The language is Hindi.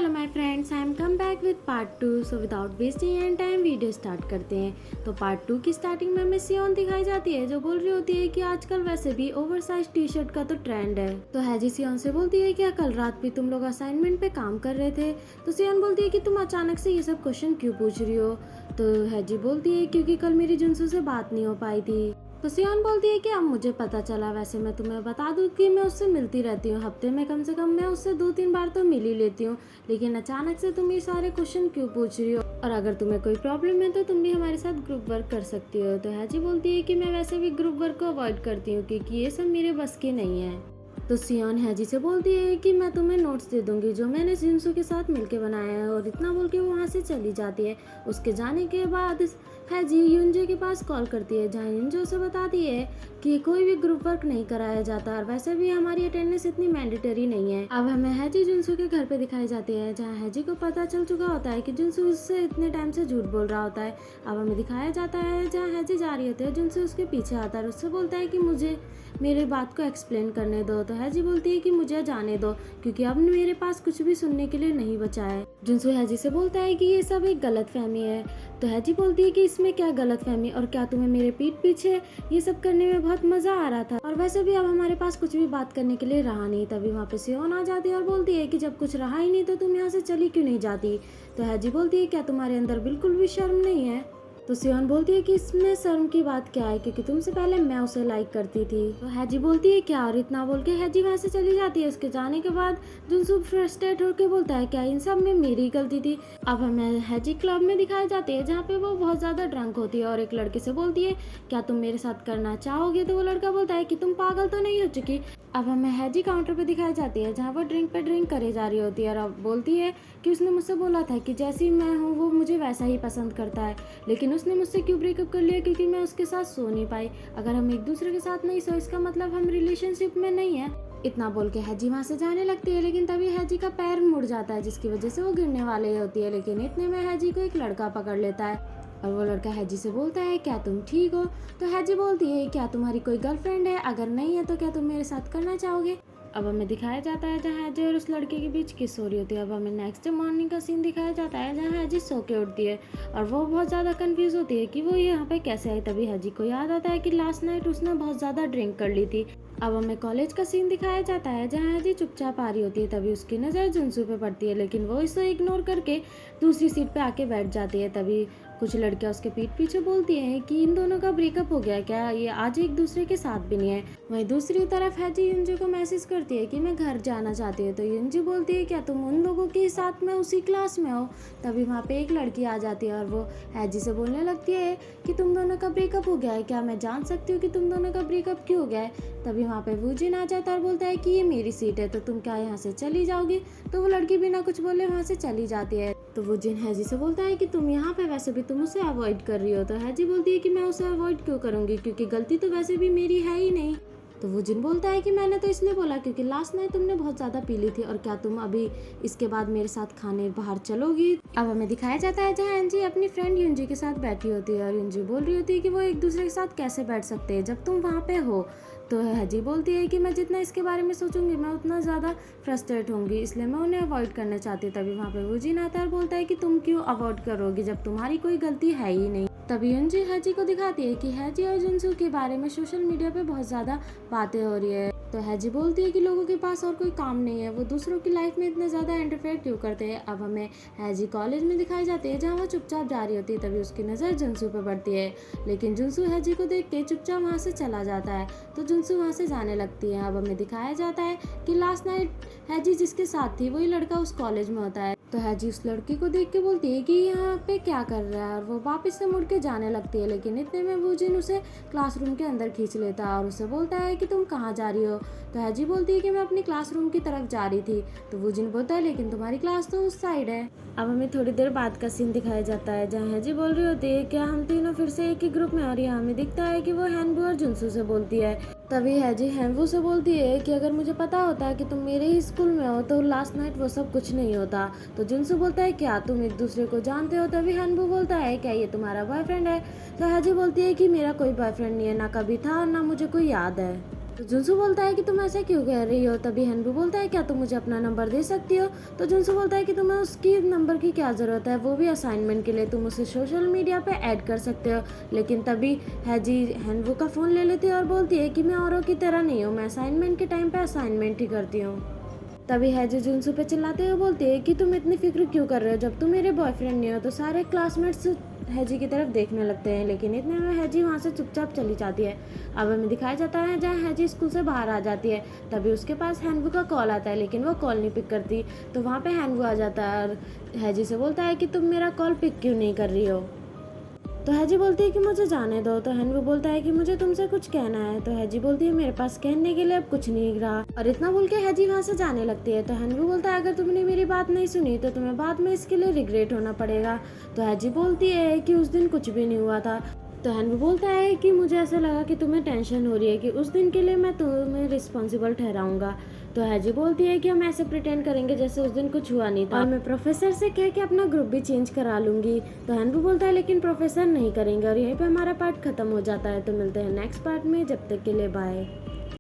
My friends, I am come back with part 2। So without wasting any time video start करते हैं। तो पार्ट 2 की स्टार्टिंग में हमें सियोन दिखाई जाती है जो बोल रही होती है कि आजकल वैसे भी ओवरसाइज टी शर्ट का तो ट्रेंड है। तो हैजी सियोन से बोलती है कि कल रात भी तुम लोग असाइनमेंट पे काम कर रहे थे। तो सियोन बोलती है कि तुम अचानक से ये सब क्वेश्चन क्यों पूछ रही हो। तो हैजी बोलती है क्योंकि कल मेरी जुनसू से बात नहीं हो पाई थी। तो सियोन बोलती है कि अब मुझे पता चला, वैसे मैं तुम्हें बता दूं कि मैं उससे मिलती रहती हूँ, हफ्ते में कम से कम मैं उससे 2-3 बार तो मिल ही लेती हूँ, लेकिन अचानक से तुम ये सारे क्वेश्चन क्यों पूछ रही हो, और अगर तुम्हें कोई प्रॉब्लम है तो तुम भी हमारे साथ ग्रुप वर्क कर सकती हो। तो हैजी बोलती है कि मैं वैसे भी ग्रुप वर्क को अवॉइड करती हूँ क्योंकि ये सब मेरे बस की नहीं है। तो सियोन हैजी से बोलती है कि मैं तुम्हें नोट्स दे दूंगी जो मैंने जिनसू के साथ मिलके बनाया है, और इतना बोल के वो वहाँ से चली जाती है। उसके जाने के बाद हैजी युनजे के पास कॉल करती है जहाँ युनजे उसे बताती है कि कोई भी ग्रुप वर्क नहीं कराया जाता, और वैसे भी हमारी अटेंडेंस इतनी मैंडेटरी नहीं है। अब हमें हैजी जुनसू के घर पे दिखाई जाती है जहाँ हैजी को पता चल चुका होता है कि जुनसू उससे इतने टाइम से झूठ बोल रहा होता है। अब हमें दिखाया जाता है जहाँ हैजी जा रही होती है, जुनसू उसके पीछे आता है और उससे बोलता है कि मुझे मेरे बात को एक्सप्लेन करने दो। तो हैजी बोलती है कि मुझे जाने दो क्योंकि अब मेरे पास कुछ भी सुनने के लिए नहीं बचा है। जुनसू हैजी से बोलता है कि ये सब एक गलतफहमी है। तो हैजी बोलती है कि इसमें क्या गलतफहमी, और क्या तुम्हें मेरे पीठ पीछे ये सब करने में बहुत मजा आ रहा था, और वैसे भी अब हमारे पास कुछ भी बात करने के लिए रहा नहीं। तभी वहाँ पे सियोन आ जाती है और बोलती है कि जब कुछ रहा ही नहीं तो तुम यहाँ से चली क्यों नहीं जाती। तो हैजी बोलती है क्या तुम्हारे अंदर बिल्कुल भी शर्म नहीं है। तो सियोन बोलती है कि इसमें शर्म की बात क्या है क्योंकि तुमसे पहले मैं उसे लाइक करती थी। तो हैजी बोलती है क्या, और इतना बोल के हैजी वहाँ से चली जाती है। उसके जाने के बाद जुनसू फ्रस्ट्रेट होकर बोलता है क्या इन सब में मेरी गलती थी। अब हमें हैजी क्लब में दिखाई जाती है जहाँ पे वो बहुत ज्यादा ड्रंक होती है और एक लड़के से बोलती है क्या तुम मेरे साथ करना चाहोगे। तो वो लड़का बोलता है कि तुम पागल तो नहीं हो चुकी। अब हमें हैजी काउंटर पे दिखाई जाती है जहाँ वो ड्रिंक पे ड्रिंक करे जा रही होती है, और अब बोलती है कि उसने मुझसे बोला था कि जैसी मैं हूँ वो मुझे वैसा ही पसंद करता है, लेकिन उसने मुझसे क्यों ब्रेकअप कर लिया क्योंकि मैं उसके साथ सो नहीं पाई। अगर हम एक दूसरे के साथ नहीं सो इसका मतलब हम रिलेशनशिप में नहीं है। इतना बोल के हैजी वहाँ से जाने लगती है, लेकिन तभी हैजी का पैर मुड़ जाता है जिसकी वजह से वो गिरने वाली होती है, लेकिन इतने में हैजी को एक लड़का पकड़ लेता है और वो लड़का हैजी से बोलता है क्या तुम ठीक हो। तो हैजी बोलती है क्या तुम्हारी कोई गर्लफ्रेंड है, अगर नहीं है तो क्या तुम मेरे साथ करना चाहोगे। अब हमें दिखाया जाता है जहाँ हैजी और उस लड़के के बीच किस हो रही होती है। अब हमें नेक्स्ट डे मॉर्निंग का सीन दिखाया जाता है जहाँ हैजी सो के उठती है और वो बहुत ज़्यादा कंफ्यूज होती है कि वो यहाँ पे कैसे आई। तभी हैजी को याद आता है कि लास्ट नाइट उसने बहुत ज़्यादा ड्रिंक कर ली थी। अब हमें कॉलेज का सीन दिखाया जाता है जहाँ हैजी चुपचाप आ रही होती है। तभी उसकी नज़र जुनसू पे पड़ती है, लेकिन वो इसे इग्नोर करके दूसरी सीट पे आके बैठ जाती है। तभी कुछ लड़कियां उसके पीठ पीछे बोलती हैं कि इन दोनों का ब्रेकअप हो गया क्या, ये आज एक दूसरे के साथ भी नहीं है। वहीं दूसरी तरफ हैजी युनजी को मैसेज करती है कि मैं घर जाना चाहती हूँ। तो युनजी बोलती है क्या तुम उन लोगों के साथ में उसी क्लास में हो। तभी वहाँ पे एक लड़की आ जाती है और वो हैजी से बोलने लगती है कि तुम दोनों का ब्रेकअप हो गया है, क्या मैं जान सकती हूँ कि तुम दोनों का ब्रेकअप क्यों हो गया है। तभी वहाँ पे वूजिन आ जाता है और बोलता है कि ये मेरी सीट है तो तुम क्या यहाँ से चली जाओगी। तो वो लड़की बिना कुछ बोले वहाँ से चली जाती है। तो वूजिन हैजी से बोलता है कि तुम यहाँ पे वैसे भी तुम उसे अवॉइड कर रही हो। तो हैजी बोलती है कि मैं उसे अवॉइड क्यों करूँगी क्योंकि गलती तो वैसे भी मेरी है ही नहीं। तो वूजिन बोलता है कि मैंने तो इसलिए बोला क्योंकि लास्ट नाइट तुमने बहुत ज़्यादा पी ली थी, और क्या तुम अभी इसके बाद मेरे साथ खाने बाहर चलोगी। अब हमें दिखाया जाता है जहाँ एनजी अपनी फ्रेंड युनजी के साथ बैठी होती है और युनजी बोल रही होती है कि वो एक दूसरे के साथ कैसे बैठ सकते हैं जब तुम वहाँ पे हो। तो हैजी बोलती है कि मैं जितना इसके बारे में सोचूंगी मैं उतना ज़्यादा फ्रस्ट्रेट होंगी, इसलिए मैं उन्हें अवॉइड करना चाहती हूँ। तभी वहाँ पे वूजिन आता है और बोलता है कि तुम क्यों अवॉइड करोगी जब तुम्हारी कोई गलती है ही नहीं। तभी युनजी हैजी को दिखाती है कि हैजी और जुनसू के बारे में सोशल मीडिया पे बहुत ज़्यादा बातें हो रही है। तो हैजी बोलती है कि लोगों के पास और कोई काम नहीं है, वो दूसरों की लाइफ में इतने ज़्यादा इंटरफेयर क्यों करते हैं। अब हमें हैजी कॉलेज में दिखाई जाती है जहाँ वो चुपचाप जा रही होती है। तभी उसकी नज़र जुनसू पे पड़ती है, लेकिन जुनसू हैजी को देख के चुपचाप वहाँ से चला जाता है। तो जुनसू वहाँ से जाने लगती है। अब हमें दिखाया जाता है कि लास्ट नाइट हैजी जिसके साथ थी वही लड़का उस कॉलेज में होता है। तो हैजी उस लड़की को देख के बोलती है कि यहाँ पे क्या कर रहा है, और वो वापस से मुड़ के जाने लगती है, लेकिन इतने में वूजिन उसे क्लासरूम के अंदर खींच लेता है और उसे बोलता है कि तुम कहाँ जा रही हो। तो हैजी बोलती है कि मैं अपनी क्लासरूम की तरफ जा रही थी। तो वूजिन बोलता है लेकिन तुम्हारी क्लास तो उस साइड है। अब हमें थोड़ी देर बाद का सीन दिखाया जाता है जहाँ हैजी बोल रही होती है क्या हम तीनों फिर से एक ही ग्रुप में, और यहाँ हमें दिखता है कि वो हैनबू और जुनसू से बोलती है। तभी हैजी हैनबू से बोलती है कि अगर मुझे पता होता कि तुम मेरे ही स्कूल में हो तो लास्ट नाइट वो सब कुछ नहीं होता। तो जुनसू बोलता है क्या तुम एक दूसरे को जानते हो। तभी हैनबू बोलता है क्या ये तुम्हारा बॉयफ्रेंड है। तो हैजी बोलती है कि मेरा कोई बॉयफ्रेंड नहीं है, ना कभी था और ना मुझे कोई याद है। तो जुनसू बोलता है कि तुम ऐसा क्यों कह रही हो। तभी हनबू बोलता है क्या तुम मुझे अपना नंबर दे सकती हो। तो जुनसू बोलता है कि तुम्हें उसकी नंबर की क्या ज़रूरत है, वो भी असाइनमेंट के लिए, तुम उसे सोशल मीडिया पे ऐड कर सकते हो। लेकिन तभी हैजी हनबू का फ़ोन ले लेती है और बोलती है कि मैं औरों की तरह नहीं हूँ, मैं असाइनमेंट के टाइम पे असाइनमेंट ही करती हूँ। तभी हैजी जुनसू पे चिल्लाते हुए बोलती है कि तुम इतनी फिक्र क्यों कर रहे हो, जब तुम मेरे बॉयफ्रेंड नहीं हो। तो सारे क्लासमेट्स हैजी की तरफ देखने लगते हैं, लेकिन इतने में हैजी वहाँ से चुपचाप चली जाती है। अब हमें दिखाया जाता है जहाँ हैजी स्कूल से बाहर आ जाती है। तभी उसके पास हैनवू का कॉल आता है, लेकिन वो कॉल नहीं पिक करती। तो वहाँ पे हैनवू आ जाता है और हैजी से बोलता है कि तुम मेरा कॉल पिक क्यों नहीं कर रही हो। तो हैजी बोलती है कि मुझे जाने दो। तो हैनवू बोलता है कि मुझे तुमसे कुछ कहना है। तो हैजी बोलती है मेरे पास कहने के लिए अब कुछ नहीं रहा, और इतना बोल के हैजी वहाँ से जाने लगती है। तो हैनवू बोलता है अगर तुमने मेरी बात नहीं सुनी तो तुम्हें बाद में इसके लिए रिग्रेट होना पड़ेगा। तो हैजी बोलती है कि उस दिन कुछ भी नहीं हुआ था। तो हैनवू बोलता है कि मुझे ऐसा लगा कि तुम्हें टेंशन हो रही है कि उस दिन के लिए मैं तुम्हें रिस्पॉन्सिबल ठहराऊंगा। तो हैजी बोलती है कि हम ऐसे प्रिटेंड करेंगे जैसे उस दिन कुछ हुआ नहीं था, और मैं प्रोफेसर से कह के अपना ग्रुप भी चेंज करा लूंगी। तो हैनवू बोलता है लेकिन प्रोफेसर नहीं करेंगे, और यहीं पे हमारा पार्ट खत्म हो जाता है। तो मिलते हैं नेक्स्ट पार्ट में, जब तक के लिए बाय।